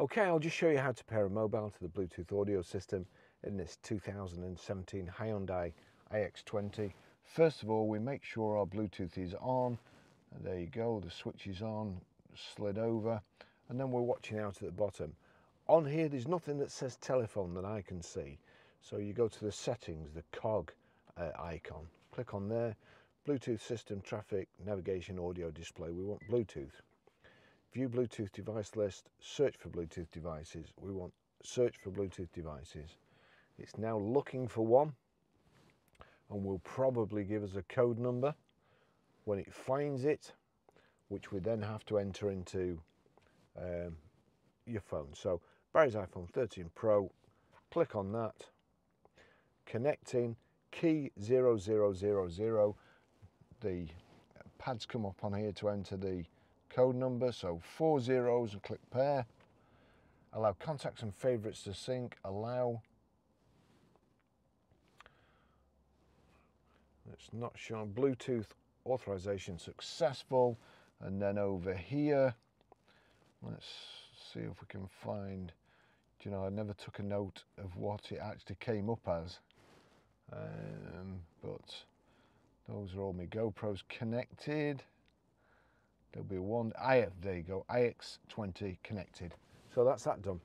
Okay, I'll just show you how to pair a mobile to the Bluetooth audio system in this 2017 Hyundai iX20. First of all, we make sure our Bluetooth is on. And there you go, the switch is on, slid over, and then we're watching out at the bottom. On here, there's nothing that says telephone that I can see. So you go to the settings, the cog icon, click on there, Bluetooth system, traffic, navigation, audio display. We want Bluetooth. View Bluetooth device list, search for Bluetooth devices. We want search for Bluetooth devices. It's now looking for one and will probably give us a code number when it finds it, which we then have to enter into your phone. So Barry's iPhone 13 Pro, click on that, connecting, key 0000. The pads come up on here to enter the code number, so 4 zeros and click pair. Allow contacts and favorites to sync, allow. It's not shown. Bluetooth authorization successful. And then over here, let's see if we can find, do you know, I never took a note of what it actually came up as, but those are all my GoPros connected. There'll be one, there you go, iX20 connected. So that's that done.